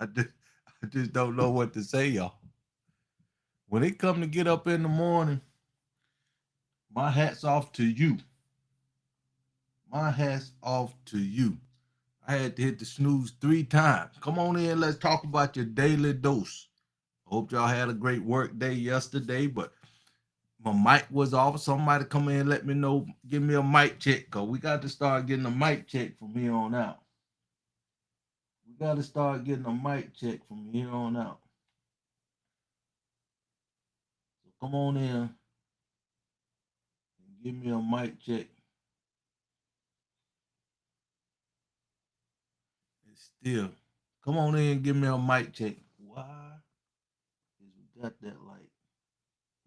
I just don't know what to say, y'all. When it come to get up in the morning, my hat's off to you. My hat's off to you. I had to hit the snooze 3 times. Come on in, let's talk about your daily dose. Hope y'all had a great work day yesterday, but my mic was off. Somebody come in and let me know, give me a mic check, because we got to start getting a mic check from here on out. We got to start getting a mic check from here on out. So come on in and give me a mic check. It's still, come on in and give me a mic check. Why is we got that light?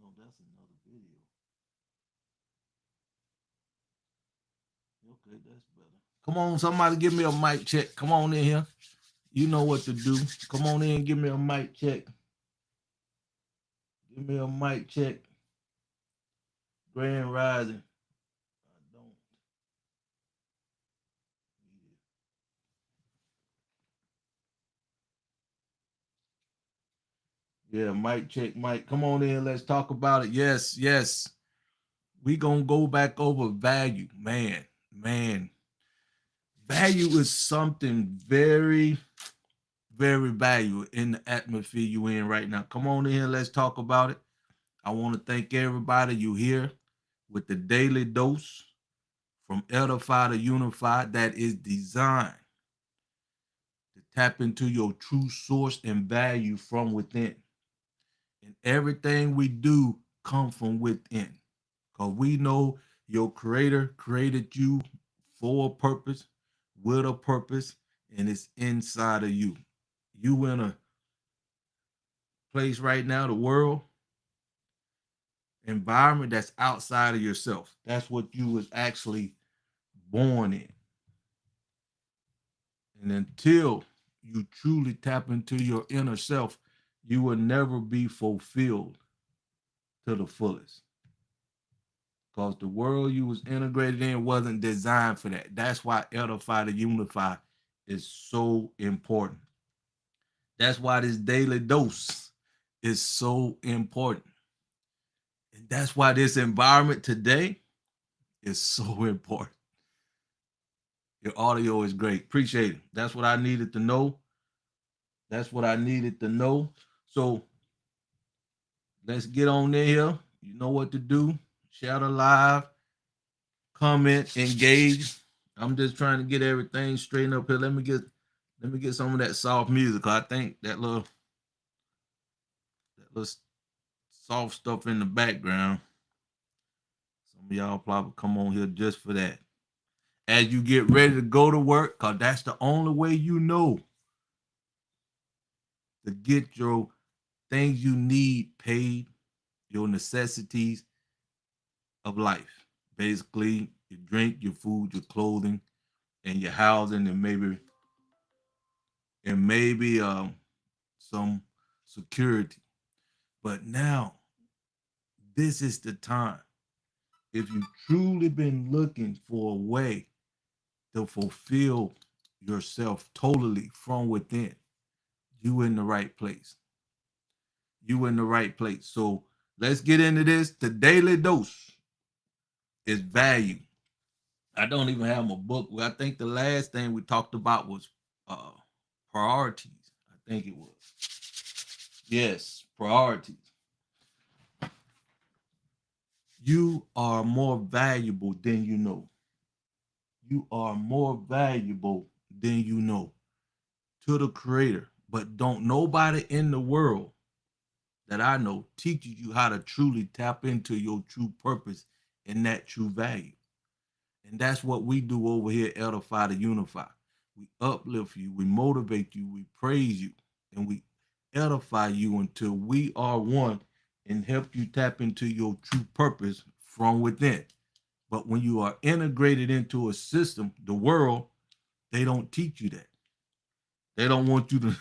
No, that's another video. Okay, that's better. Come on, somebody give me a mic check. Come on in here. You know what to do. Come on in and give me a mic check. Give me a mic check. Grand Rising. I don't need it. Yeah, mic check, Mike. Come on in. Let's talk about it. Yes, yes. We gonna go back over value. Man. Value is something very, very valuable in the atmosphere you in right now. Come on in here. Let's talk about it. I want to thank everybody you here with the daily dose from Edify to Unify that is designed to tap into your true source and value from within. And everything we do come from within. Because we know your creator created you for a purpose, with a purpose, and it's inside of you. You in a place right now, the world, environment that's outside of yourself. That's what you was actually born in. And until you truly tap into your inner self, you will never be fulfilled to the fullest. Because the world you was integrated in wasn't designed for that. That's why Edify to Unify is so important. That's why this daily dose is so important. And that's why this environment today is so important. Your audio is great. Appreciate it. That's what I needed to know. That's what I needed to know. So let's get on in here. You know what to do. Share the live, comment, engage. I'm just trying to get everything straightened up here. Let me get some of that soft music. I think that little soft stuff in the background. Some of y'all probably come on here just for that. As you get ready to go to work, because that's the only way you know to get your things you need paid, your necessities of life. Basically, your drink, your food, your clothing, and your housing, and maybe some security. But now, this is the time. If you've truly been looking for a way to fulfill yourself totally from within, you in the right place. You in the right place. So let's get into this. The daily dose is value. I don't even have my book. I think the last thing we talked about was uh priorities. I think it was. Yes, priorities. You are more valuable than you know. You are more valuable than you know to the creator. But don't nobody in the world that I know teaches you how to truly tap into your true purpose and that true value. And that's what we do over here at Edify to Unify. We uplift you, we motivate you, we praise you, and we edify you until we are one and help you tap into your true purpose from within. But when you are integrated into a system, the world, they don't teach you that. They don't want you to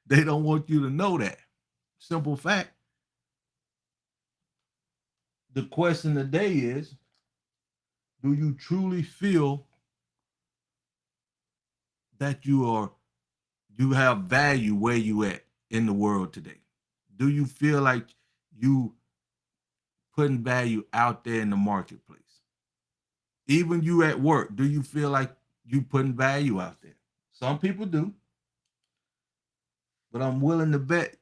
they don't want you to know that. Simple fact. The question today is, do you truly feel that you are you have value where you at in the world today? Do you feel like you putting value out there in the marketplace? Even you at work, do you feel like you putting value out there? Some people do, but I'm willing to bet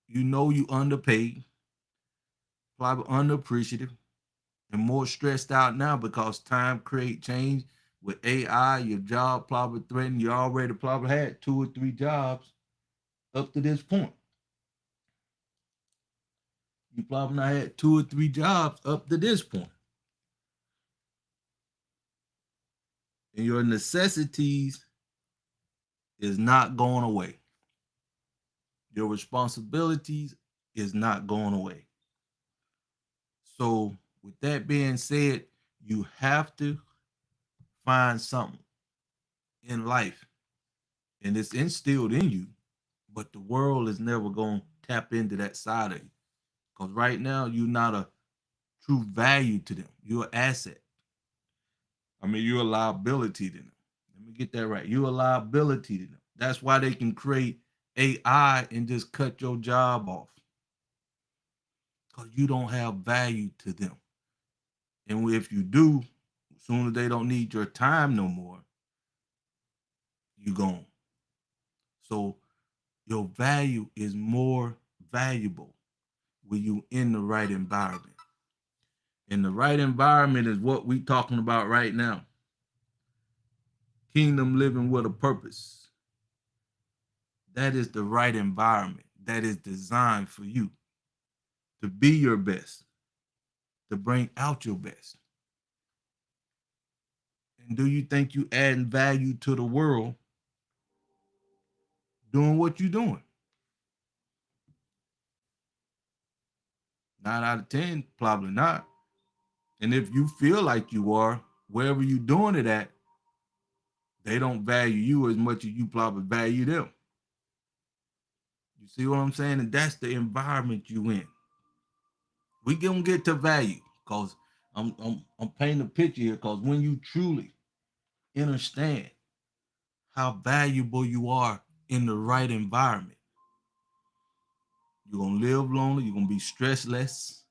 you know you underpaid, probably underappreciative, and more stressed out now because time create change. With AI, your job probably threatened. You already probably had 2 or 3 jobs up to this point. You probably not had 2 or 3 jobs up to this point. And your necessities is not going away. Your responsibilities is not going away. So, with that being said, you have to find something in life, and it's instilled in you, but the world is never going to tap into that side of you. Because right now, you're not a true value to them. You're an asset. I mean, you're a liability to them. Let me get that right. You're a liability to them. That's why they can create AI and just cut your job off. Because you don't have value to them. And if you do, soon as they don't need your time no more, you gone. So your value is more valuable when you in the right environment. And the right environment is what we talking about right now. Kingdom living with a purpose. That is the right environment that is designed for you to be your best, to bring out your best. And do you think you adding value to the world doing what you're doing? 9 out of 10, probably not. And if you feel like you are, wherever you're doing it at, they don't value you as much as you probably value them. You see what I'm saying? And that's the environment you in. We gonna get to value because I'm painting a picture here because when you truly understand how valuable you are in the right environment, you're gonna live longer, you're gonna be stress less,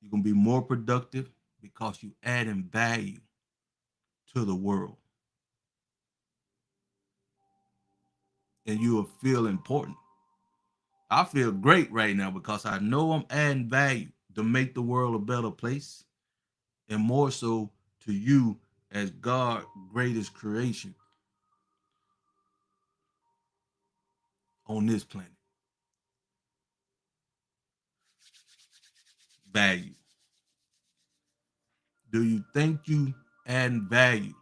you're gonna be more productive because you adding value to the world. And you will feel important. I feel great right now because I know I'm adding value to make the world a better place, and more so to you as God's greatest creation on this planet. Value. Do you think you adding value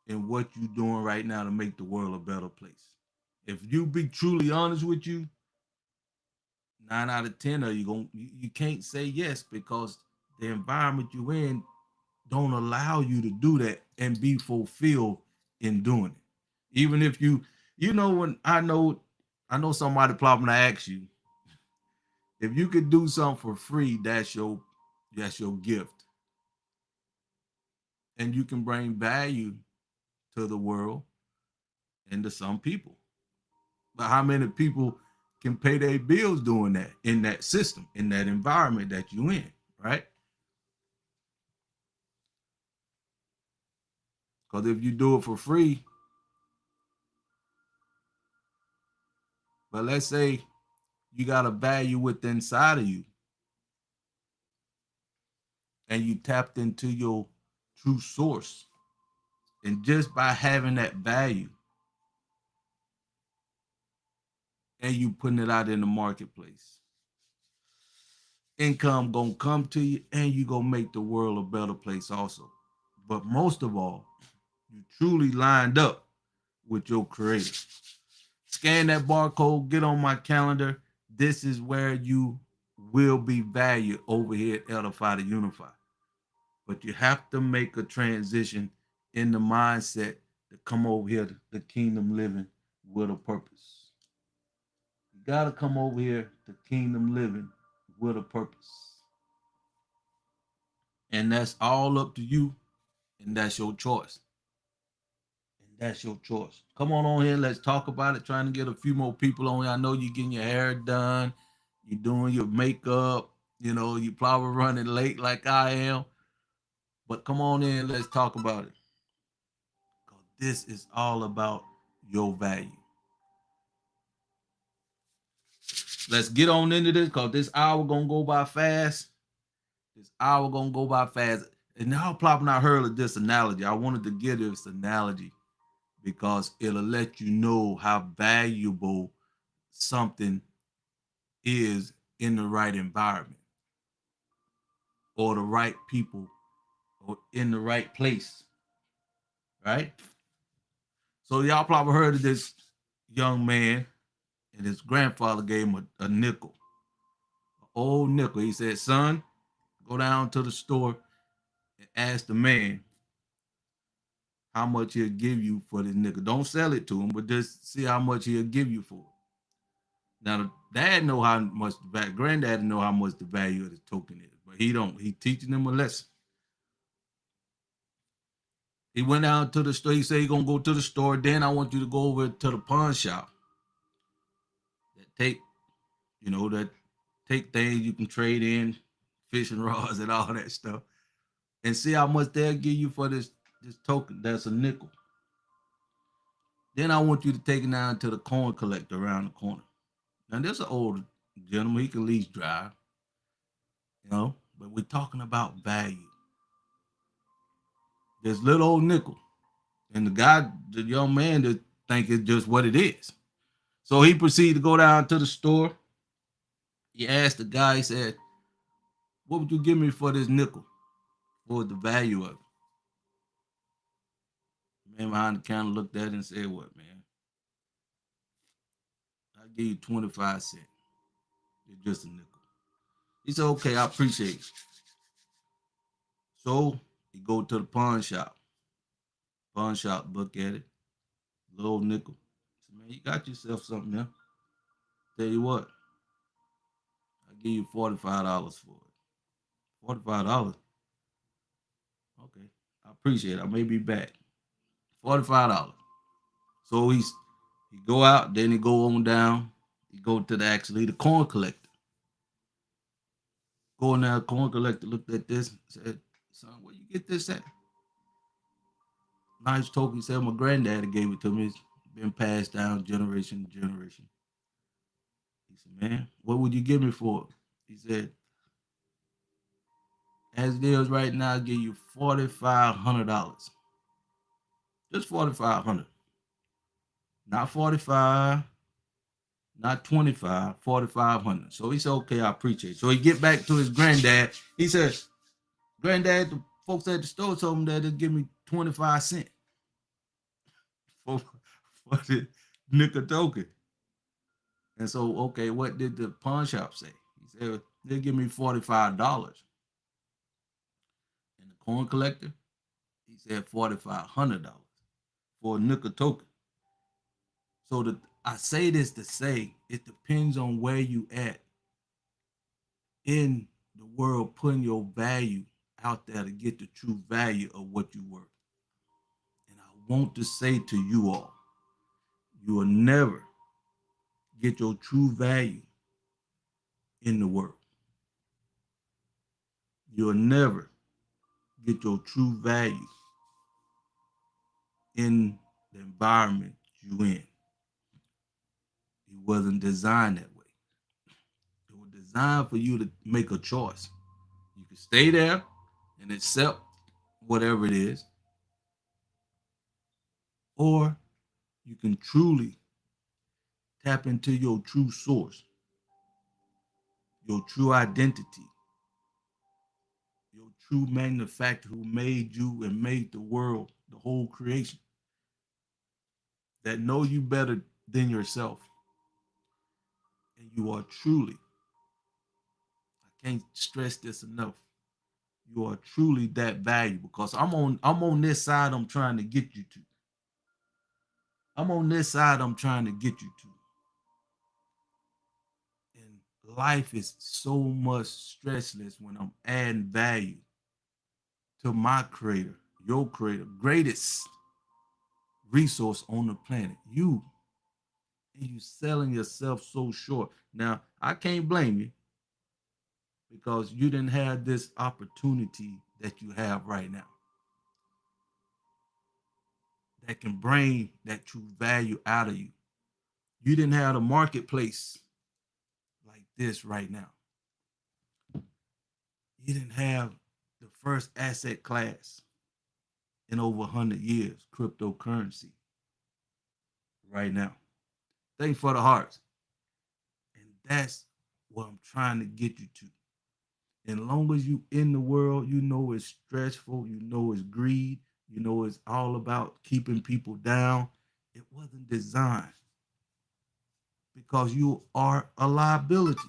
in what you doing right now to make the world a better place? If you be truly honest with you, 9 out of 10 of you can't say yes because the environment you in don't allow you to do that and be fulfilled in doing it. Even if when I know somebody probably gonna ask you if you could do something for free, that's your gift, and you can bring value to the world and to some people. But how many people can pay their bills doing that in that system, in that environment that you in, right? Because if you do it for free, but let's say you got a value within inside of you and you tapped into your true source. And just by having that value and you putting it out in the marketplace, income gonna come to you and you gonna make the world a better place also. But most of all, you truly lined up with your creator. Scan that barcode, get on my calendar. This is where you will be valued over here at Edify to Unify. But you have to make a transition in the mindset to come over here to the kingdom living with a purpose. You got to come over here to kingdom living with a purpose. And that's all up to you, and that's your choice. That's your choice. Come on here. Let's talk about it. Trying to get a few more people on here. I know you're getting your hair done. You're doing your makeup. You know, you probably running late like I am. But come on in. Let's talk about it. Because this is all about your value. Let's get on into this because this hour going to go by fast. This hour going to go by fast. And now probably not heard of this analogy. I wanted to give this analogy because it'll let you know how valuable something is in the right environment or the right people or in the right place, right? So y'all probably heard of this young man and his grandfather gave him a nickel, an old nickel. He said, son, go down to the store and ask the man how much he'll give you for this nickel. Don't sell it to him, but just see how much he'll give you for it. Now, the dad know how much the value, granddad know how much the value of the token is, but he don't. He teaching them a lesson. He went out to the store. He said he's gonna go to the store. Then I want you to go over to the pawn shop that that take things you can trade in, fishing rods and all that stuff, and see how much they'll give you for this token. That's a nickel. Then I want you to take it down to the coin collector around the corner. Now there's an old gentleman. He can at least drive, but we're talking about value. This little old nickel. And the young man, just think it's just what it is. So he proceeded to go down to the store. He asked the guy, he said, what would you give me for this nickel? What was the value of it? The man behind the counter looked at it and said, what, man? I'll give you 25 cents. It's just a nickel. He said, okay, I appreciate it. So he go to the pawn shop. Pawn shop, look at it. Little nickel. Said, man, you got yourself something there. Tell you what, I'll give you $45 for it. $45? Okay, I appreciate it. I may be back. $45. So he go out, then he go on down. He go to the coin collector. Go in there, coin collector looked at this and said, son, where you get this at? Nice token. He said, my granddaddy gave it to me. It's been passed down generation to generation. He said, man, what would you give me for it? He said, as it is right now, I'll give you $4,500. Just $4,500. Not 45, not 25, 4,500. So he said, okay, I appreciate it. So he get back to his granddad. He said, granddad, the folks at the store told him that they'd give me 25 cents for the nickel token. And so, okay, what did the pawn shop say? He said, they'll give me $45. And the coin collector, he said $4,500 for a nickel token. So I say this to say it depends on where you at in the world, putting your value out there to get the true value of what you worth. And I want to say to you all, you will never get your true value in the world. You'll never get your true value in the environment you in. It wasn't designed that way. It was designed for you to make a choice. You can stay there and accept whatever it is, or you can truly tap into your true source, your true identity, your true manufacturer who made you and made the world, the whole creation, that know you better than yourself. And you are truly, I can't stress this enough, you are truly that valuable because I'm on this side I'm trying to get you to. I'm on this side I'm trying to get you to. And life is so much stressless when I'm adding value to my creator, your creator, greatest resource on the planet. And you selling yourself so short. Now, I can't blame you because you didn't have this opportunity that you have right now that can bring that true value out of you. You didn't have a marketplace like this right now. You didn't have the first asset class in over 100 years, cryptocurrency, right now. Thanks for the hearts. And that's what I'm trying to get you to. And long as you in the world, you know it's stressful, you know it's greed, you know it's all about keeping people down. It wasn't designed because you are a liability,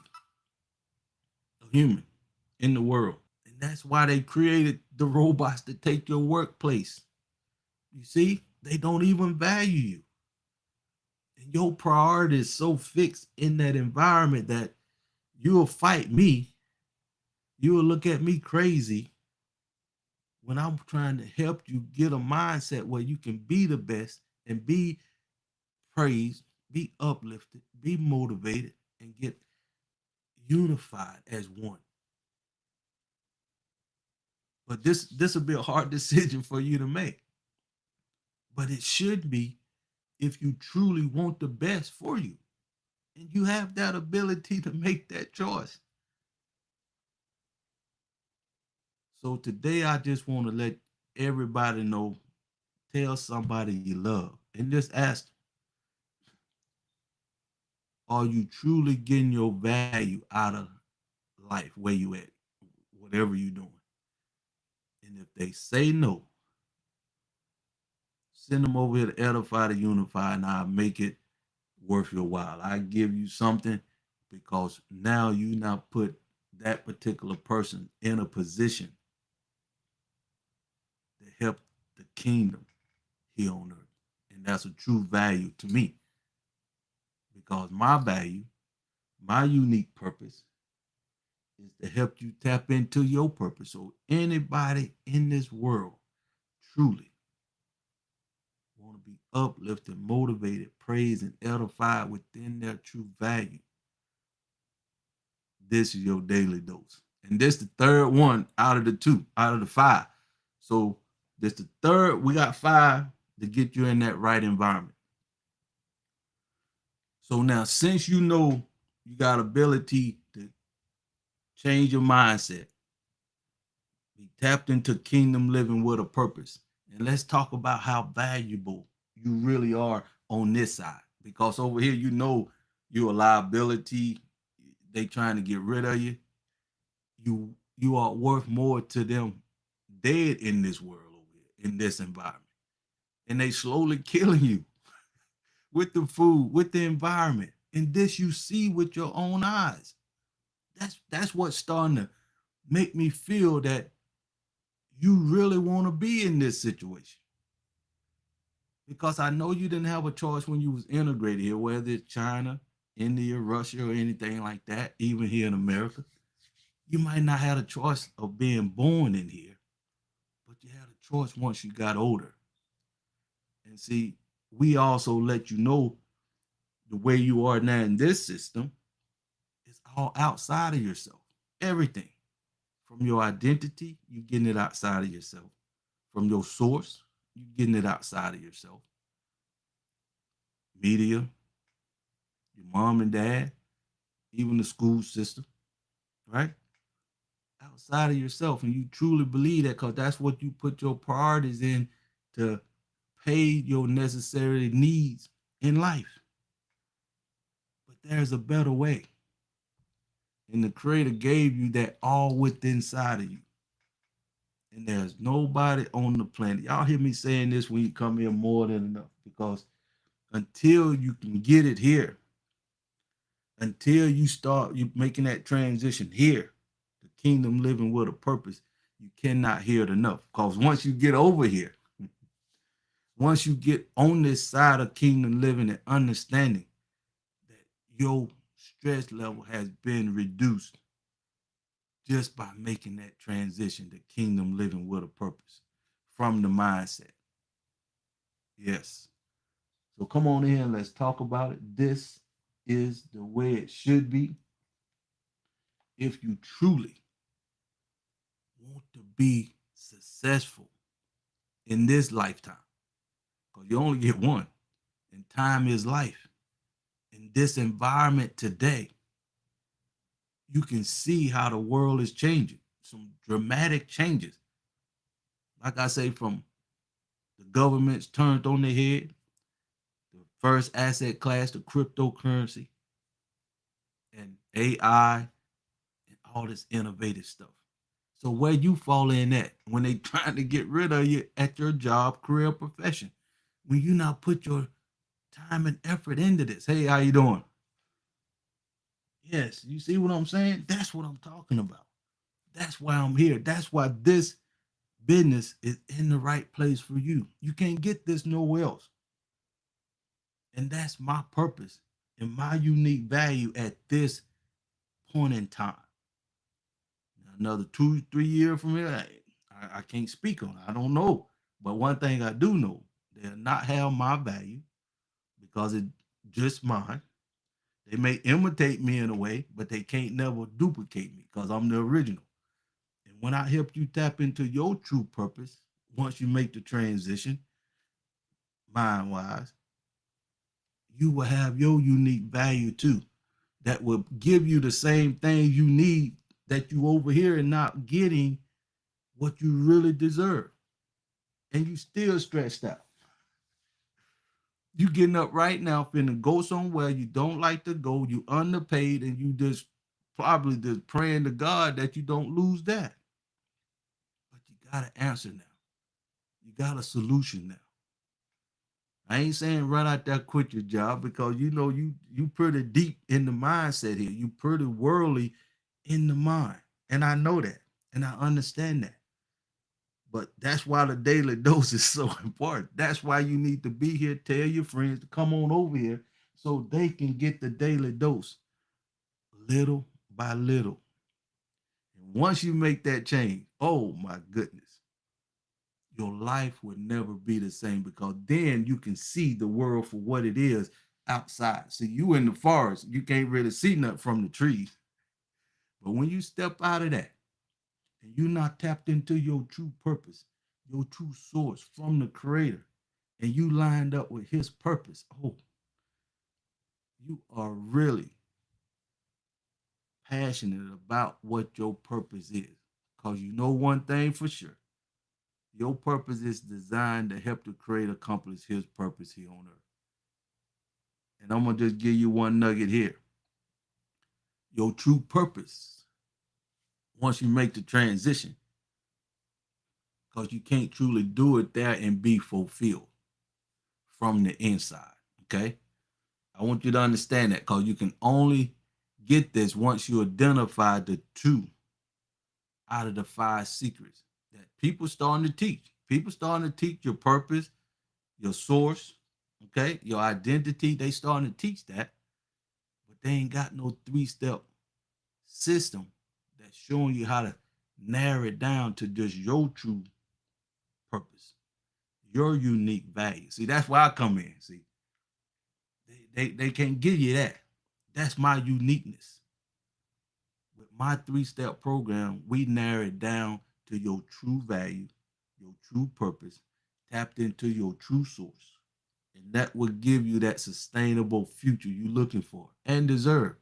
a human in the world. And that's why they created the robots to take your workplace. You see, they don't even value you. And your priority is so fixed in that environment that you'll fight me. You will look at me crazy when I'm trying to help you get a mindset where you can be the best and be praised, be uplifted, be motivated, and get unified as one. But this will be a hard decision for you to make. But it should be if you truly want the best for you. And you have that ability to make that choice. So today I just want to let everybody know, tell somebody you love and just ask, are you truly getting your value out of life where you at, whatever you're doing? And if they say no, send them over here to Edify to Unify, and I'll make it worth your while. I give you something because now you now put that particular person in a position to help the kingdom here on earth. And that's a true value to me because my value, my unique purpose is to help you tap into your purpose. So anybody in this world truly want to be uplifted, motivated, praised, and edified within their true value, this is your daily dose. And this the third one out of the two, out of the five. So this the third, we got five to get you in that right environment. So now, since you know you got ability to change your mindset, be tapped into kingdom living with a purpose. And let's talk about how valuable you really are on this side. Because over here, you know you're a liability. They trying to get rid of you. You are worth more to them dead in this world over here, in this environment. And they slowly killing you with the food, with the environment. And this you see with your own eyes. That's what's starting to make me feel that you really want to be in this situation. Because I know you didn't have a choice when you was integrated here, whether it's China, India, Russia, or anything like that, even here in America. You might not have a choice of being born in here, but you had a choice once you got older. And see, we also let you know the way you are now in this system is all outside of yourself. Everything. From your identity, you're getting it outside of yourself. From your source, you're getting it outside of yourself. Media, your mom and dad, even the school system, right? Outside of yourself. And you truly believe that because that's what you put your priorities in to pay your necessary needs in life. But there's a better way. And the creator gave you that all within inside of you. And there's nobody on the planet. Y'all hear me saying this when you come here more than enough. Because until you can get it here, until you start you making that transition here, the kingdom living with a purpose, you cannot hear it enough. Because once you get over here, once you get on this side of kingdom living and understanding that your stress level has been reduced just by making that transition to kingdom living with a purpose from the mindset. Yes, So come on in, let's talk about it. This is the way it should be if you truly want to be successful in this lifetime. Because you only get one, and time is life. In this environment today, you can see how the world is changing. Some dramatic changes. Like I say, from the government's turned on their head, the first asset class, the cryptocurrency, and AI, and all this innovative stuff. So where you fall in at when they trying to get rid of you at your job, career, profession, when you not put your time and effort into this. Hey, how you doing? Yes, you see what I'm saying? That's what I'm talking about. That's why I'm here. That's why this business is in the right place for you. You can't get this nowhere else. And that's my purpose and my unique value at this point in time. Another 2, 3 years from here, I can't speak on it. I don't know. But one thing I do know, they'll not have my value because it's just mine. They may imitate me in a way, but they can't never duplicate me because I'm the original. And when I help you tap into your true purpose, once you make the transition, mind wise, you will have your unique value too. That will give you the same thing you need that you over here and not getting what you really deserve. And you still stretched out. You getting up right now, finna go somewhere you don't like to go, you underpaid, and you just probably just praying to God that you don't lose that. But you got an answer now. You got a solution now. I ain't saying run out there quit your job because you know you pretty deep in the mindset here. You pretty worldly in the mind. And I know that. And I understand that. But that's why the daily dose is so important. That's why you need to be here. Tell your friends to come on over here so they can get the daily dose little by little. And once you make that change, oh my goodness, your life would never be the same because then you can see the world for what it is outside. See, you in the forest, you can't really see nothing from the trees. But when you step out of that and you're not tapped into your true purpose, your true source from the creator, and you lined up with his purpose, oh, you are really passionate about what your purpose is. Because you know one thing for sure. Your purpose is designed to help the creator accomplish his purpose here on earth. And I'm going to just give you one nugget here. Your true purpose, once you make the transition, because you can't truly do it there and be fulfilled from the inside. Okay. I want you to understand that because you can only get this once you identify the two out of the 5 secrets that people starting to teach. People starting to teach your purpose, your source, okay, your identity. They starting to teach that, but they ain't got no 3-step system that's showing you how to narrow it down to just your true purpose, your unique value. See, that's why I come in. See, they can't give you that. That's my uniqueness. With my 3-step program, we narrow it down to your true value, your true purpose, tapped into your true source. And that will give you that sustainable future you're looking for and deserve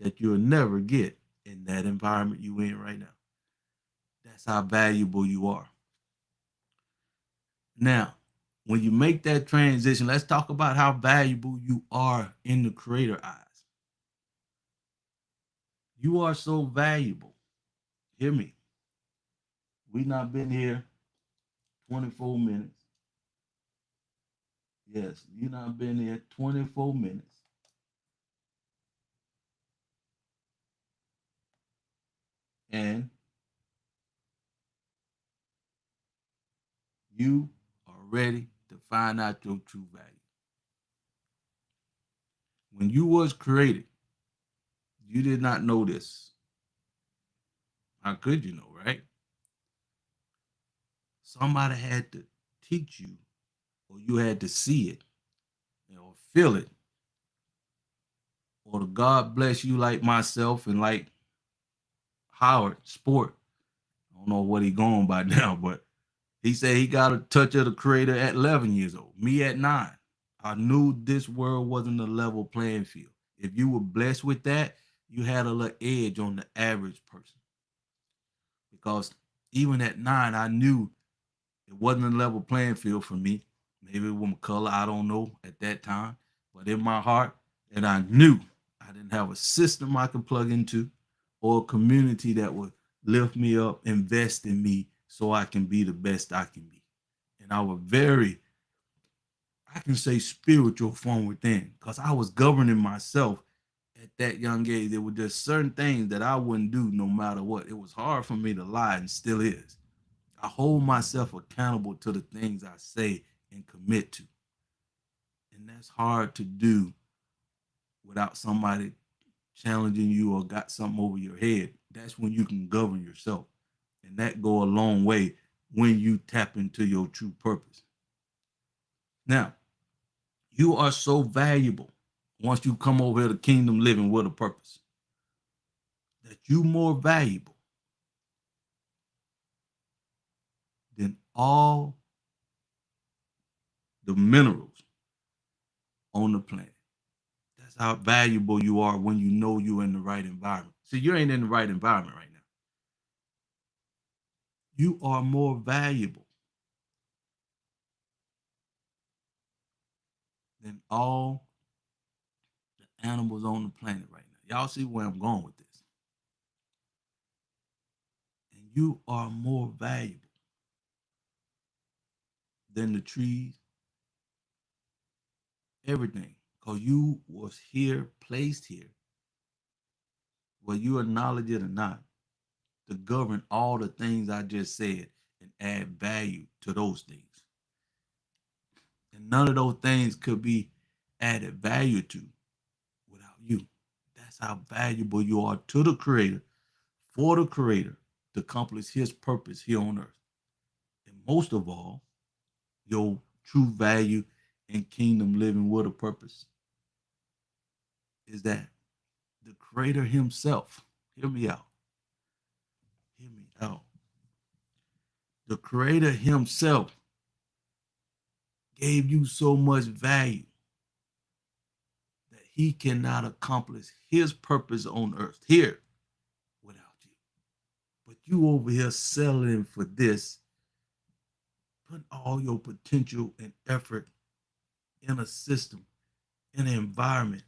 that you'll never get in that environment you're in right now. That's how valuable you are. Now, when you make that transition, let's talk about how valuable you are in the creator eyes. You are so valuable. Hear me. We not been here 24 minutes. Yes, you not been here 24 minutes. And you are ready to find out your true value. When you was created, you did not know this. How could you know, right? Somebody had to teach you, or you had to see it, or feel it, or the God bless you like myself and like Howard Sport. I don't know what he going by now, but he said he got a touch of the creator at 11 years old. Me at 9. I knew this world wasn't a level playing field. If you were blessed with that, you had a little edge on the average person. Because even at 9, I knew it wasn't a level playing field for me. Maybe it was my color, I don't know at that time. But in my heart, and I knew I didn't have a system I could plug into or a community that would lift me up, invest in me so I can be the best I can be. And I was very, I can say, spiritual from within because I was governing myself at that young age. There were just certain things that I wouldn't do no matter what. It was hard for me to lie and still is. I hold myself accountable to the things I say and commit to. And that's hard to do without somebody challenging you or got something over your head. That's when you can govern yourself. And that go a long way when you tap into your true purpose. Now, you are so valuable once you come over here to kingdom living with a purpose that you more valuable than all the minerals on the planet. That's how valuable you are when you know you're in the right environment. See, you ain't in the right environment right now. You are more valuable than all the animals on the planet right now. Y'all see where I'm going with this. And you are more valuable than the trees, everything. Because you was here, placed here, whether you acknowledge it or not, to govern all the things I just said and add value to those things. And none of those things could be added value to without you. That's how valuable you are to the Creator, for the Creator to accomplish His purpose here on earth. And most of all, your true value in kingdom living with a purpose is that the Creator Himself, hear me out, hear me out. The Creator Himself gave you so much value that He cannot accomplish His purpose on earth here without you. But you over here settling for this, putting all your potential and effort in a system, in an environment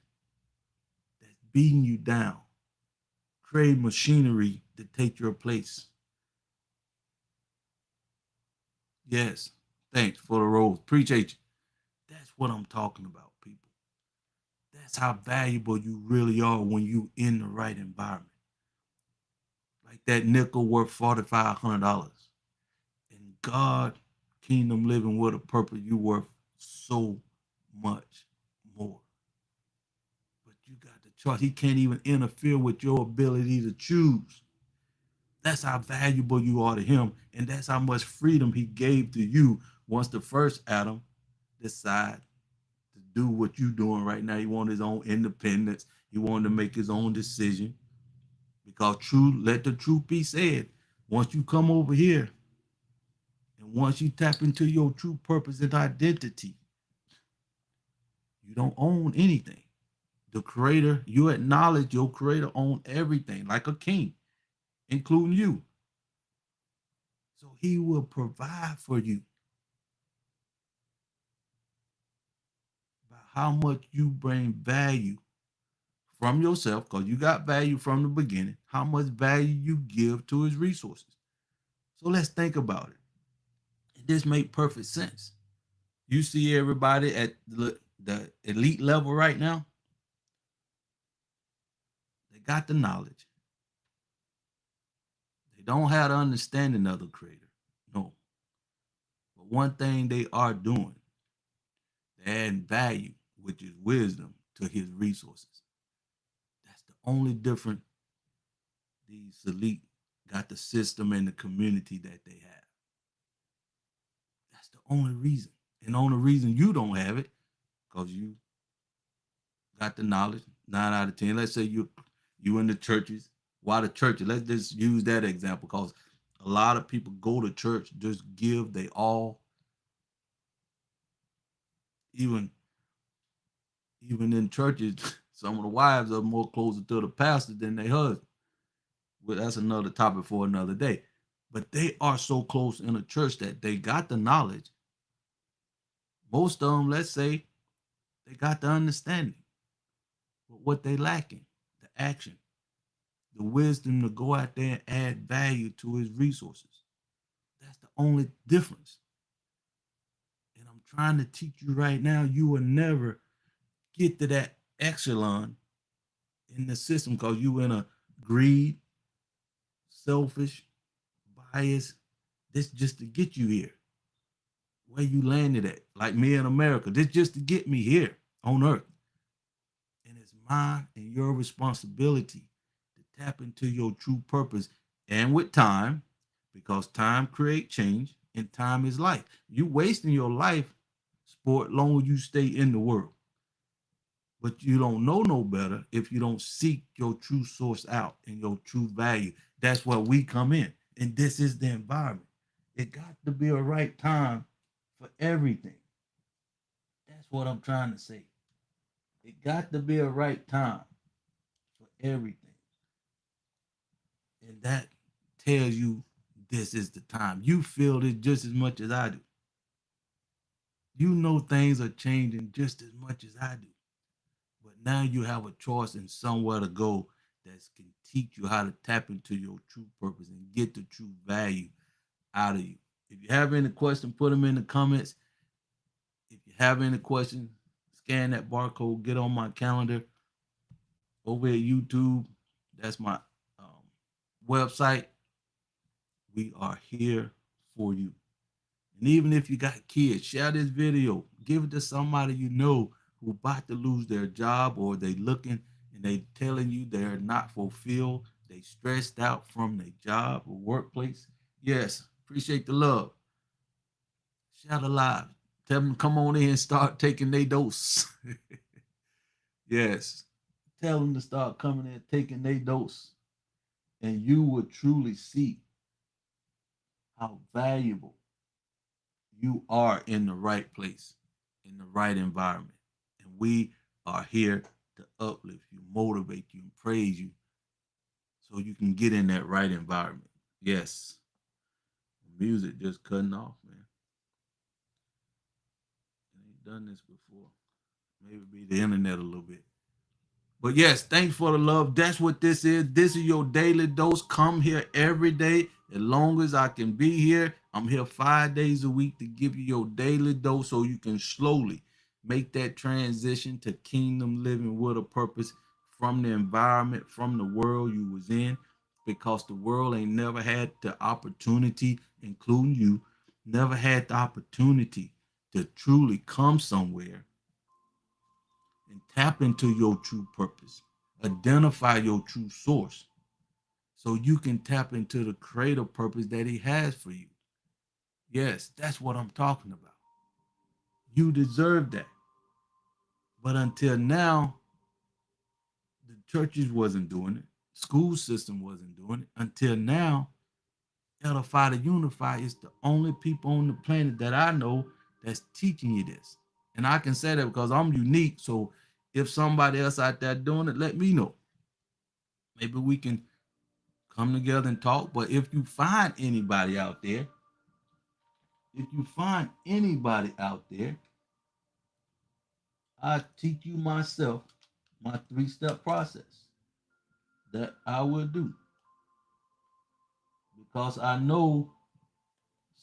that's beating you down, creating machinery to take your place. Yes, thanks for the rose. Appreciate you. That's what I'm talking about, people. That's how valuable you really are when you in the right environment. Like that nickel worth $4,500. And God, kingdom living with a purpose, you worth so much more. But you got the choice. He can't even interfere with your ability to choose. That's how valuable you are to him. And that's how much freedom he gave to you once the first Adam decided to do what you're doing right now. He wanted his own independence. He wanted to make his own decision. Because let the truth be said, once you come over here and once you tap into your true purpose and identity, you don't own anything. The creator, you acknowledge your creator own everything like a king, including you. So he will provide for you by how much you bring value from yourself, because you got value from the beginning, how much value you give to his resources. So let's think about it. This makes perfect sense. You see everybody at the elite level right now, they got the knowledge. They don't have the understanding of the creator. No. But one thing they are doing, they add value, which is wisdom, to his resources. That's the only difference these elite got, the system and the community that they have. That's the only reason. And the only reason you don't have it, because you got the knowledge, 9 out of 10. Let's say you in the churches. Why the churches? Let's just use that example because a lot of people go to church, just give they all, even even in churches, some of the wives are more closer to the pastor than their husband. Well, that's another topic for another day. But they are so close in a church that they got the knowledge. Most of them, let's say, they got the understanding. But what they lacking, the action, the wisdom to go out there and add value to his resources. That's the only difference. And I'm trying to teach you right now, you will never get to that echelon in the system because you in a greed, selfish, bias. This just to get you here. Where you landed at, like me in America. This just to get me here on earth. And it's mine and your responsibility to tap into your true purpose. And with time, because time create change and time is life. You wasting your life, sport, long as you stay in the world. But you don't know no better if you don't seek your true source out and your true value. That's where we come in. And this is the environment. It got to be a right time for everything. That's what I'm trying to say. It got to be a right time for everything. And that tells you this is the time. You feel it just as much as I do. You know things are changing just as much as I do. But now you have a choice and somewhere to go that can teach you how to tap into your true purpose and get the true value out of you. If you have any questions, put them in the comments. If you have any questions, scan that barcode, get on my calendar over at YouTube. That's my website. We are here for you. And even if you got kids, share this video. Give it to somebody you know who about to lose their job or they looking and they telling you they're not fulfilled. They stressed out from their job or workplace. Yes, appreciate the love. Share the live. Tell them to come on in and start taking their dose. Yes. Tell them to start coming in taking their dose. And you will truly see how valuable you are in the right place, in the right environment. And we are here to uplift you, motivate you, and praise you so you can get in that right environment. Yes. Music just cutting off, man. I ain't done this before. Maybe be the internet a little bit. But yes, thanks for the love. That's what this is. This is your daily dose. Come here every day. As long as I can be here, I'm here 5 days a week to give you your daily dose so you can slowly make that transition to kingdom living with a purpose from the environment, from the world you was in, because the world ain't never had the opportunity, including you, never had the opportunity to truly come somewhere and tap into your true purpose. Identify your true source so you can tap into the creative purpose that he has for you. Yes, that's what I'm talking about. You deserve that. But until now, the churches wasn't doing it. School system wasn't doing it. Until now, Edify to Unify is the only people on the planet that I know that's teaching you this. And I can say that because I'm unique. So if somebody else out there doing it, let me know. Maybe we can come together and talk. But if you find anybody out there, I teach you myself my 3-step process that I will do because I know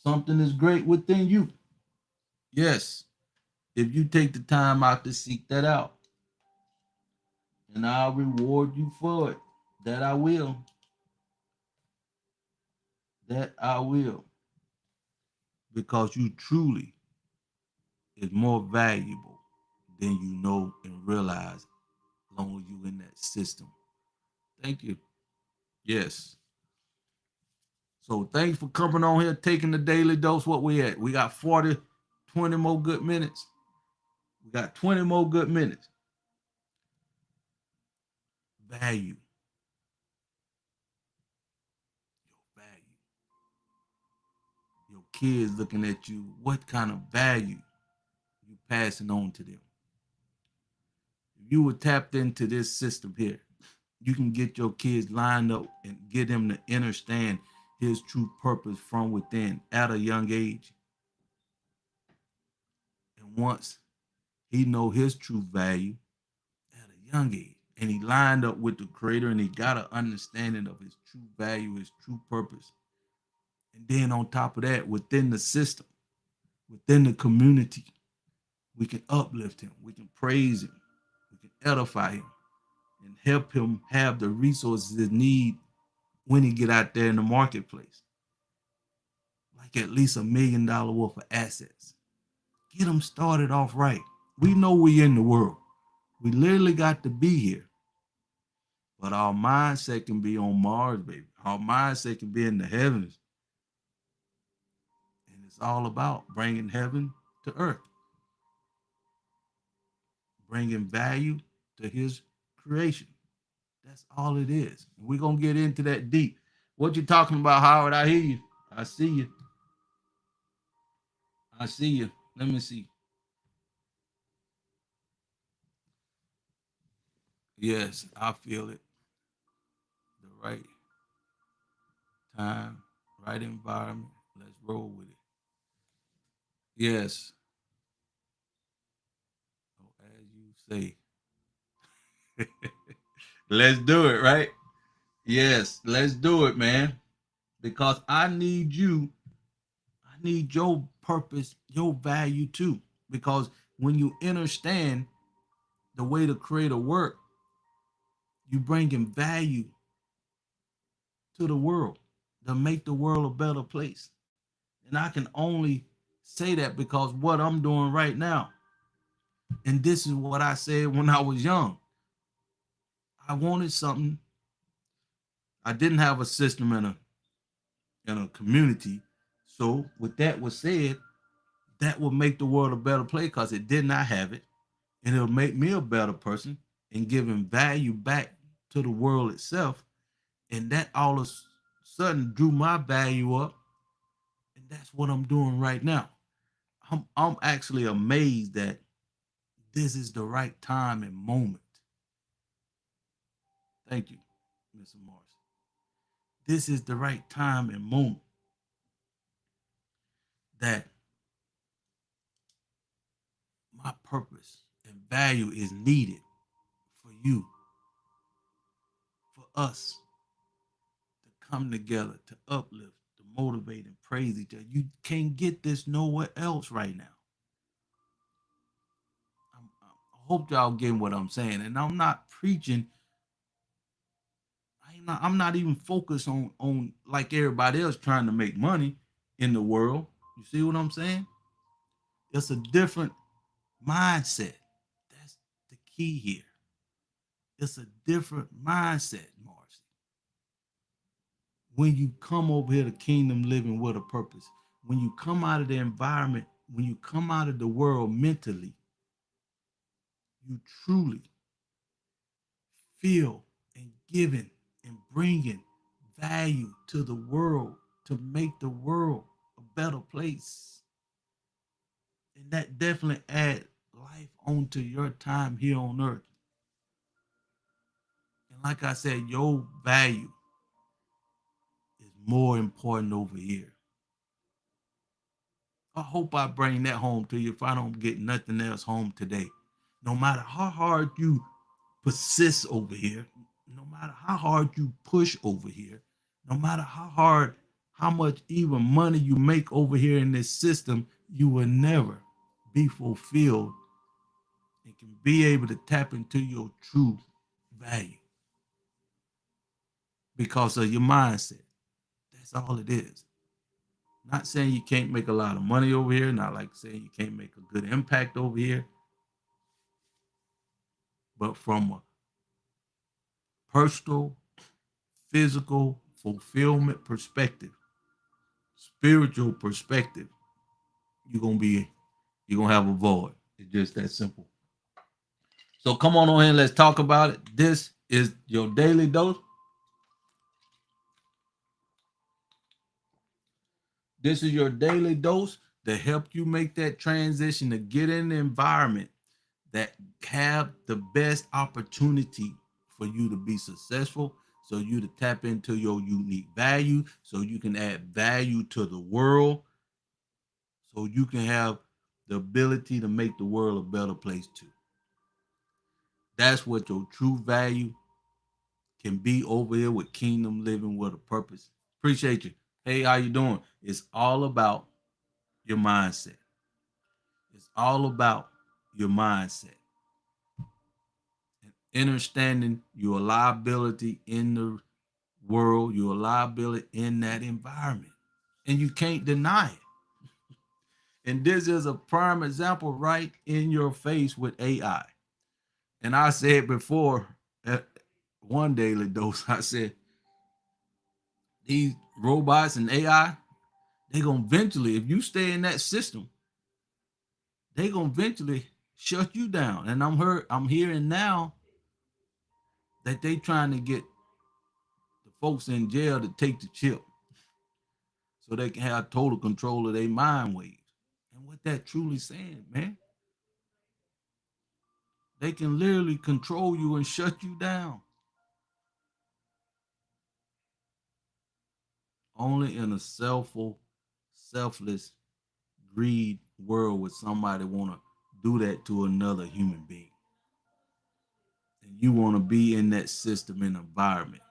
something is great within you. Yes, if you take the time out to seek that out, and I'll reward you for it. That I will. That I will. Because you truly is more valuable than you know and realize as long as you in that system. Thank you. Yes. So thanks for coming on here, taking the daily dose. What we at? We got 20 more good minutes. We got 20 more good minutes. value. Your value. Your kids looking at you, what kind of value you passing on to them. If you were tapped into this system here, you can get your kids lined up and get them to understand his true purpose from within at a young age. And once he know his true value at a young age, and he lined up with the creator and he got an understanding of his true value, his true purpose. And then on top of that, within the system, within the community, we can uplift him, we can praise him, we can edify him, and help him have the resources he need when he get out there in the marketplace. Like at least $1 million worth of assets. Get him started off right. We know we in the world. We literally got to be here. But our mindset can be on Mars, baby. Our mindset can be in the heavens. And it's all about bringing heaven to earth. Bringing value to his creation. That's all it is. We're going to get into that deep. What you talking about, Howard? I hear you. I see you. I see you. Let me see. Yes, I feel it. The right time, right environment. Let's roll with it. Yes. Oh, as you say. Let's do it, right? Yes, let's do it, man. Because I need you. I need your purpose, your value too. Because when you understand the way the creator work, you bringing value to the world to make the world a better place. And I can only say that because what I'm doing right now. And this is what I said when I was young. I wanted something. I didn't have a system in a community. So with that was said, that will make the world a better place because it did not have it. And it'll make me a better person and giving value back to the world itself. And that all of a sudden drew my value up. And that's what I'm doing right now. I'm actually amazed that this is the right time and moment. Thank you, Mr. Morris. This is the right time and moment that my purpose and value is needed for you, for us to come together, to uplift, to motivate and praise each other. You can't get this nowhere else right now. I hope y'all getting what I'm saying. And I'm not preaching. I'm not even focused on like everybody else trying to make money in the world. You see what I'm saying? It's a different mindset. That's the key here. It's a different mindset, Marcy. When you come over here to kingdom living with a purpose, when you come out of the environment, when you come out of the world mentally, you truly feel and giving and bringing value to the world to make the world a better place. And that definitely adds life onto your time here on earth. And like I said, your value is more important over here. I hope I bring that home to you if I don't get nothing else home today. No matter how hard you persist over here, no matter how hard you push over here, no matter how much even money you make over here in this system, you will never be fulfilled and can be able to tap into your true value because of your mindset. That's all it is. Not saying you can't make a lot of money over here, not like saying you can't make a good impact over here, but from a personal, physical fulfillment perspective, spiritual perspective, you're gonna have a void. It's just that simple. So come on ahead and let's talk about it. This is your daily dose. This is your daily dose to help you make that transition to get in the environment that have the best opportunity for you to be successful, so you to tap into your unique value, so you can add value to the world, so you can have the ability to make the world a better place too. That's what your true value can be over here with Kingdom Living with a Purpose. Appreciate you. Hey, how you doing? It's all about your mindset. It's all about your mindset and understanding your liability in the world, your liability in that environment. And you can't deny it. And this is a prime example right in your face with AI. And I said before, at one daily dose, I said, these robots and AI, they're going to eventually, if you stay in that system, they're going to eventually shut you down. And I'm hearing now that they trying to get the folks in jail to take the chip so they can have total control of their mind waves. And what that truly saying, man, they can literally control you and shut you down. Only in a selfless greed world would somebody want to do that to another human being. And you want to be in that system and environment.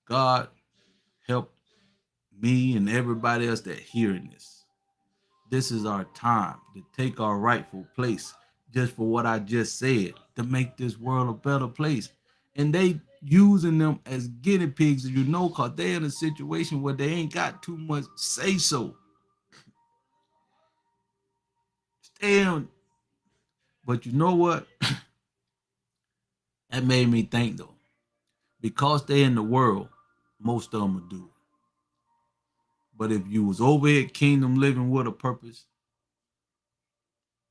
God help me and everybody else that hearing this. This is our time to take our rightful place, just for what I just said, to make this world a better place. And they using them as guinea pigs, you know, because they're in a situation where they ain't got too much say so. Stay on. But you know what? That made me think though. Because they in the world, most of them will do it. But if you was over here Kingdom Living with a Purpose,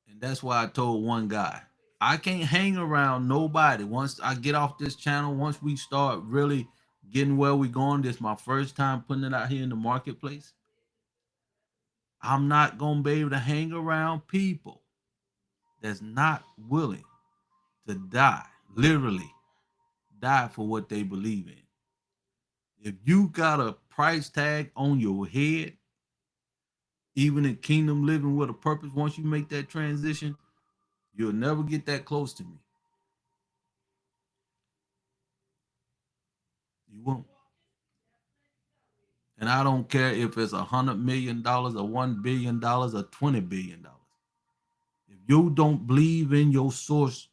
and that's why I told one guy, I can't hang around nobody. Once I get off this channel, once we start really getting where we going, this is my first time putting it out here in the marketplace. I'm not gonna be able to hang around people that's not willing to die, literally die for what they believe in. If you got a price tag on your head, even in Kingdom Living with a Purpose, once you make that transition, you'll never get that close to me. You won't. And I don't care if it's $100 million or $1 billion or $20 billion. If you don't believe in your source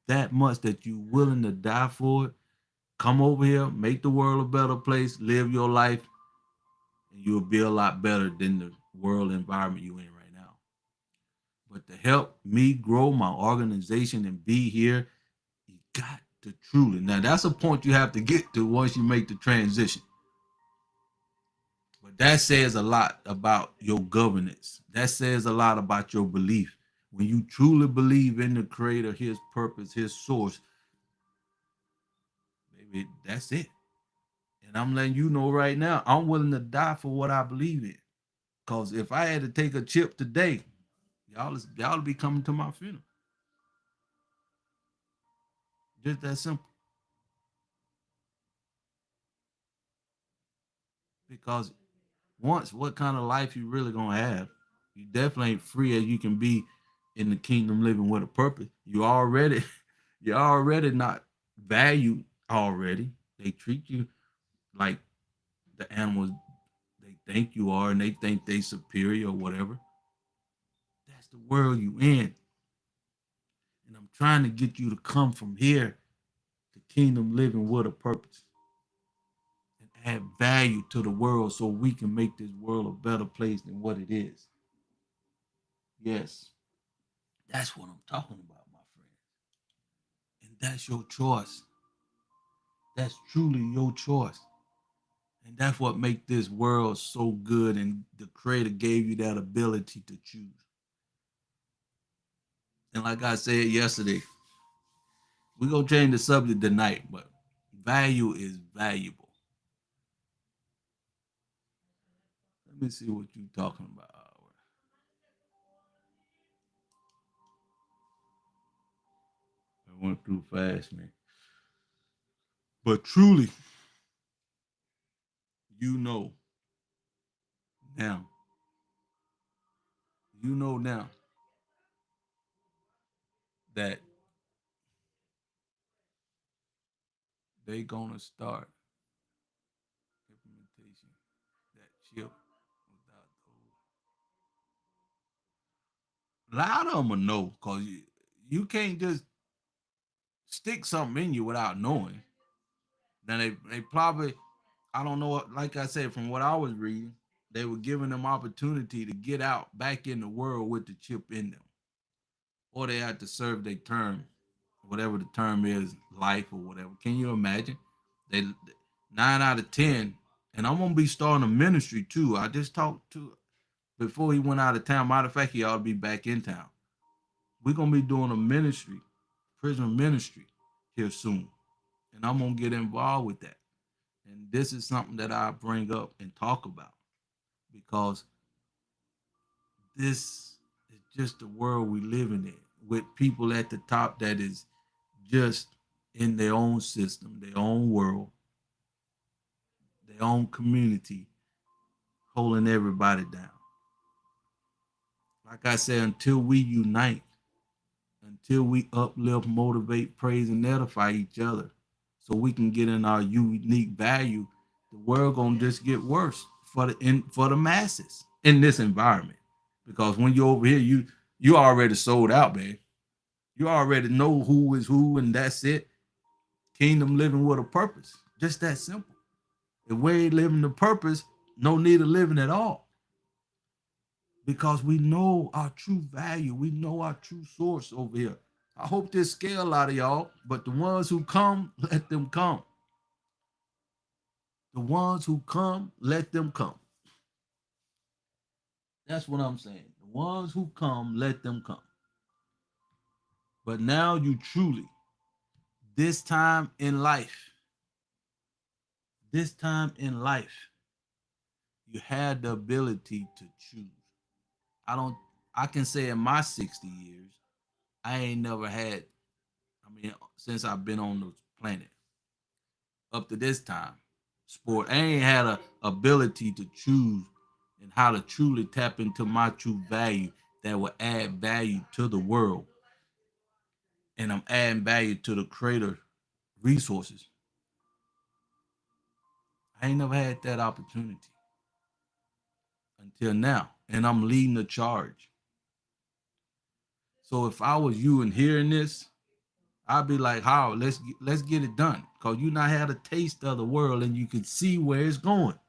that much that you're willing to die for it, come over here, make the world a better place, live your life, and you'll be a lot better than the world environment you're in right now. But to help me grow my organization and be here, you got to truly. Now, that's a point you have to get to once you make the transition. But that says a lot about your governance. That says a lot about your belief. When you truly believe in the creator, his purpose, his source, baby, that's it. And I'm letting you know right now, I'm willing to die for what I believe in. Because if I had to take a chip today, y'all be coming to my funeral. Just that simple. Because once, what kind of life you really gonna have? You definitely ain't free as you can be in the Kingdom Living with a Purpose. You're already not valued already. They treat you like the animals they think you are, and they think they superior or whatever. That's the world you in. And I'm trying to get you to come from here to Kingdom Living with a Purpose and add value to the world so we can make this world a better place than what it is. Yes, that's what I'm talking about, my friend. And that's your choice. That's truly your choice. And that's what makes this world so good. And the creator gave you that ability to choose. And like I said yesterday, We're gonna change the subject tonight, but value is valuable. Let me see what you're talking about. I went through fast, man. But truly, you know now, you know now that they gonna start implementation that chip without those. A lot of them will know because you can't just stick something in you without knowing. Then they probably, I don't know, like I said, from what I was reading, they were giving them opportunity to get out back in the world with the chip in them. Or they had to serve their term, whatever the term is, life or whatever. Can you imagine? They 9 out of 10, and I'm gonna be starting a ministry too. I just talked to before he went out of town. Matter of fact, he ought to be back in town. We're gonna be doing a ministry, prison ministry, here soon, and I'm gonna get involved with that. And this is something that I bring up and talk about because this is just the world we living in with people at the top that is just in their own system, their own world, their own community, holding everybody down. Like I said, until we unite, until we uplift, motivate, praise, and edify each other, so we can get in our unique value, the world gonna just get worse for the masses in this environment. Because when you're over here, you already sold out, man. You already know who is who, and that's it. Kingdom living with a purpose. Just that simple. If we ain't living the purpose, no need of living at all. Because we know our true value. We know our true source over here. I hope this scare a lot of y'all, but the ones who come, let them come. The ones who come, let them come. That's what I'm saying. The ones who come, let them come. But now you truly, this time in life, this time in life, you had the ability to choose. I don't, I can say in my 60 years, I ain't never had, I mean, since I've been on the planet up to this time, sport, I ain't had a ability to choose and how to truly tap into my true value that will add value to the world. And I'm adding value to the creator resources. I ain't never had that opportunity until now. And I'm leading the charge. So if I was you and hearing this, I'd be like, Howard, let's get it done. Cause you not had a taste of the world and you can see where it's going.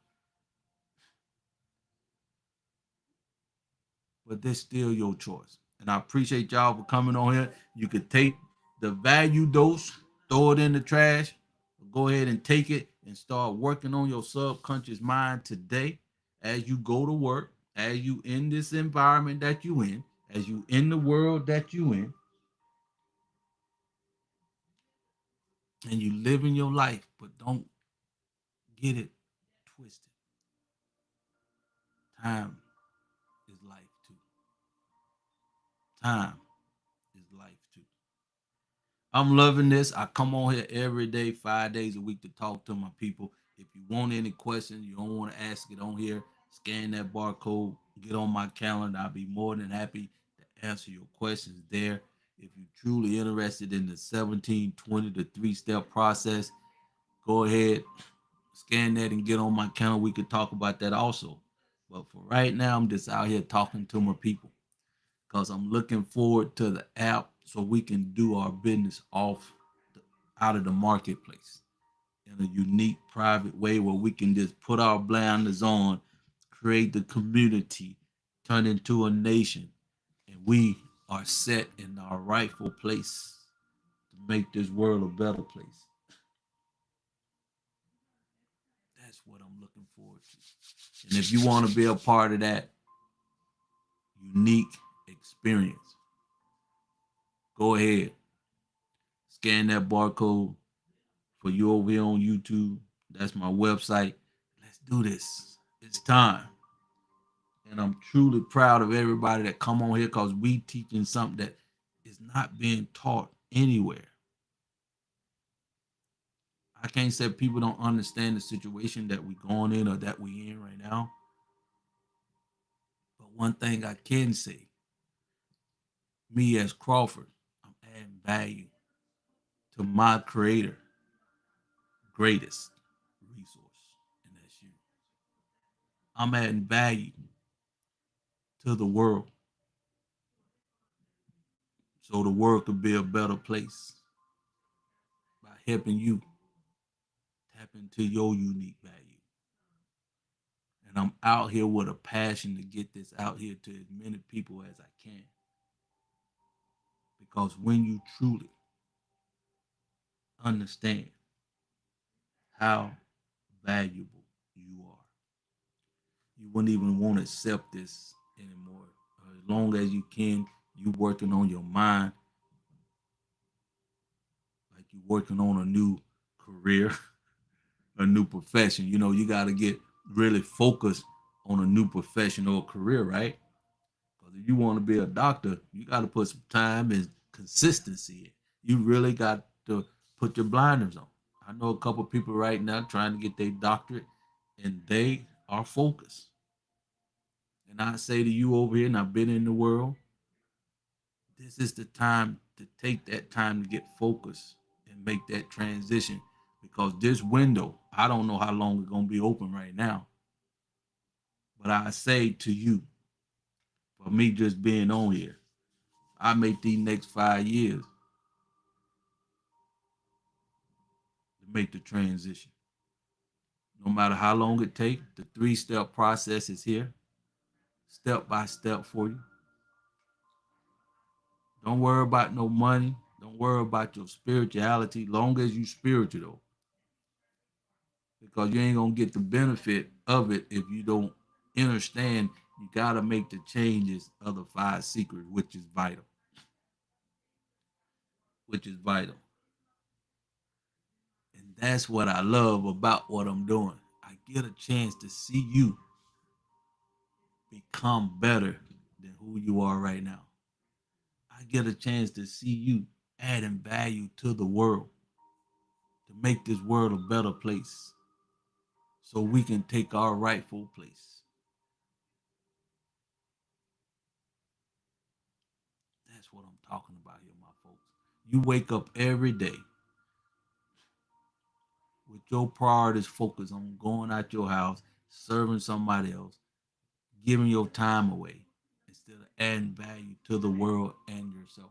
But that's still your choice. And I appreciate y'all for coming on here. You could take the value dose, throw it in the trash, go ahead and take it and start working on your subconscious mind today as you go to work, as you in this environment that you in, as you in the world that you in, and you living your life, but don't get it twisted. Time is life too. Time is life too. I'm loving this. I come on here every day, 5 days a week to talk to my people. If you want any questions, you don't want to ask it on here, scan that barcode, get on my calendar. I'll be more than happy to answer your questions there. If you're truly interested in the 1720, the three-step process, go ahead, scan that and get on my calendar. We could talk about that also. But for right now, I'm just out here talking to my people because I'm looking forward to the app so we can do our business out of the marketplace in a unique, private way where we can just put our blinders on, create the community, turn into a nation, and we are set in our rightful place to make this world a better place. That's what I'm looking forward to. And if you want to be a part of that unique experience, go ahead, Scan that barcode for you over here on YouTube. That's my website. Let's do this. It's time. And I'm truly proud of everybody that come on here because we teaching something that is not being taught anywhere. I can't say people don't understand the situation that we going in or that we in right now. But one thing I can say, me as Crawford, I'm adding value to my creator, greatest resource, and that's you. I'm adding value to the world so the world could be a better place by helping you tap into your unique value. And I'm out here with a passion to get this out here to as many people as I can. Because when you truly understand how valuable you are, you wouldn't even want to accept this anymore. As long as you can, you working on your mind, like you working on a new career, a new profession. You know, you got to get really focused on a new profession or career, right? Because if you want to be a doctor, you got to put some time and consistency in. You really got to put your blinders on. I know a couple of people right now trying to get their doctorate, and they are focused. And I say to you over here, and I've been in the world, this is the time to take that time to get focused and make that transition because this window, I don't know how long it's going to be open right now. But I say to you, for me just being on here, I make these next 5 years to make the transition. No matter how long it takes, the 3-step process is here, step by step for you. Don't worry about no money. Don't worry about your spirituality, long as you spiritual, because you ain't gonna get the benefit of it if you don't understand. You gotta make the changes of the 5 secrets, which is vital. Which is vital. And that's what I love about what I'm doing. I get a chance to see you become better than who you are right now. I get a chance to see you adding value to the world to make this world a better place so we can take our rightful place. That's what I'm talking about here, my folks. You wake up every day with your priorities focused on going out your house, serving somebody else, giving your time away instead of adding value to the world and yourself.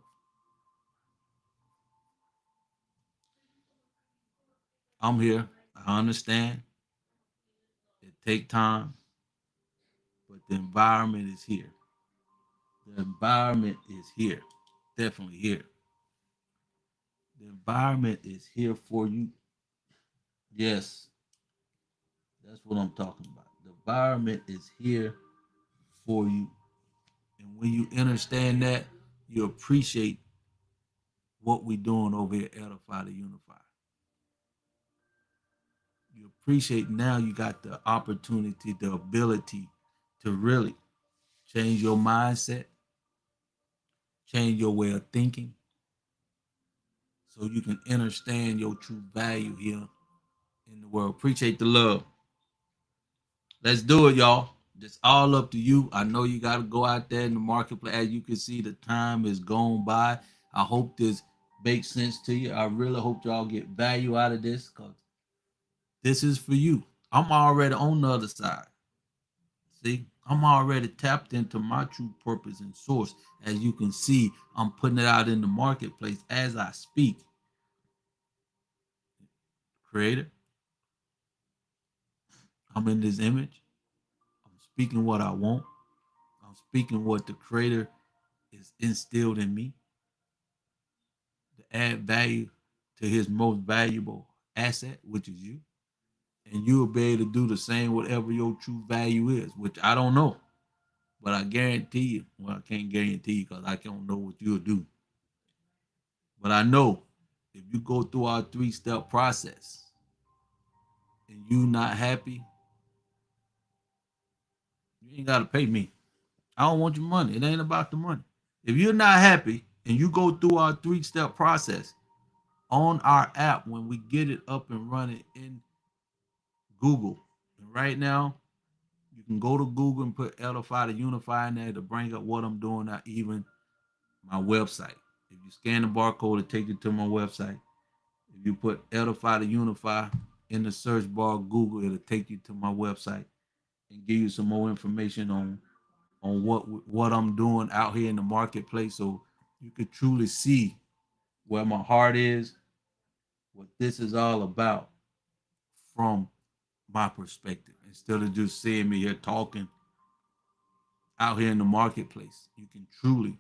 I'm here. I understand. It take time, but the environment is here. The environment is here. Definitely here. The environment is here for you. Yes, that's what I'm talking about. The environment is here for you. And when you understand that, you appreciate what we're doing over here at Edify to Unify. You appreciate now you got the opportunity, the ability to really change your mindset, change your way of thinking, so you can understand your true value here in the world. Appreciate the love. Let's do it, y'all. It's all up to you. I know you got to go out there in the marketplace. As you can see, the time is gone by. I hope this makes sense to you. I really hope y'all get value out of this because this is for you. I'm already on the other side. See, I'm already tapped into my true purpose and source. As you can see, I'm putting it out in the marketplace as I speak. Creator, I'm in this image. I'm speaking what I want. I'm speaking what the creator is instilled in me to add value to his most valuable asset, which is you. And you will be able to do the same, whatever your true value is, which I don't know. But I guarantee you, well, I can't guarantee you because I don't know what you'll do. But I know if you go through our 3-step process and you not happy, you ain't got to pay me. I don't want your money. It ain't about the money. If you're not happy and you go through our 3-step process on our app when we get it up and running in Google, and right now you can go to Google and put Edify to Unify in there to bring up what I'm doing, not even my website. If you scan the barcode, it takes you to my website. If you put Edify to Unify in the search bar of Google, it'll take you to my website and give you some more information on what I'm doing out here in the marketplace, so you could truly see where my heart is, what this is all about from my perspective, instead of just seeing me here talking out here in the marketplace. You can truly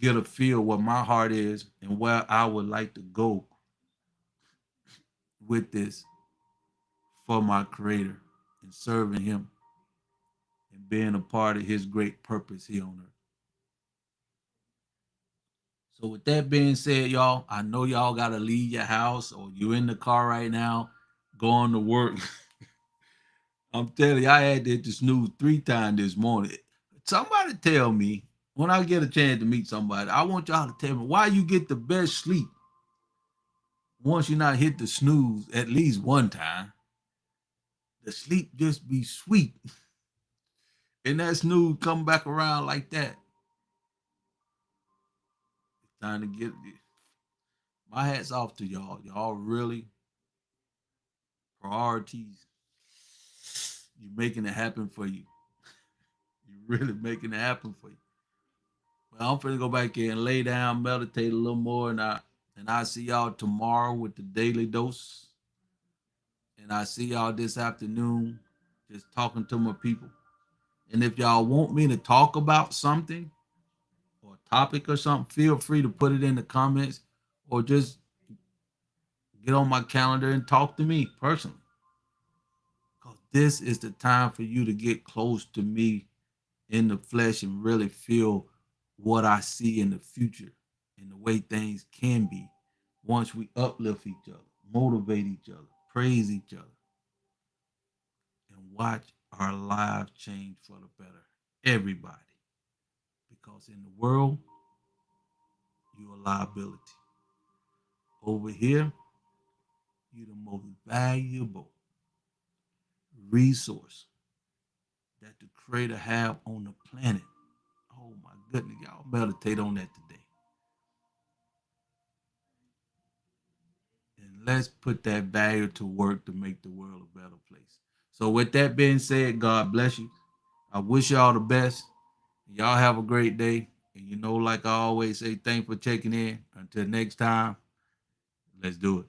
get a feel what my heart is and where I would like to go with this for my creator and serving him and being a part of his great purpose here on earth. So with that being said, y'all, I know y'all gotta leave your house or you're in the car right now, going to work. I'm telling you, I had to hit the snooze 3 times this morning. Somebody tell me when I get a chance to meet somebody, I want y'all to tell me why you get the best sleep once you not hit the snooze at least one time. The sleep just be sweet. And that snooze come back around like that. It's time to get it. My hat's off to y'all. Y'all really priorities. You making it happen for you. You really making it happen for you. Well, I'm finna go back here and lay down, meditate a little more, and I see y'all tomorrow with the daily dose. And I see y'all this afternoon just talking to my people. And if y'all want me to talk about something or a topic or something, feel free to put it in the comments or just get on my calendar and talk to me personally. Because this is the time for you to get close to me in the flesh and really feel what I see in the future and the way things can be once we uplift each other, motivate each other, praise each other, and watch our lives change for the better. Everybody. Because in the world, you're a liability. Over here, you're the most valuable resource that the creator have on the planet. Oh my goodness, y'all meditate on that today. And let's put that value to work to make the world a better place. So with that being said, God bless you. I wish y'all the best. Y'all have a great day. And like I always say, thanks for checking in. Until next time, let's do it.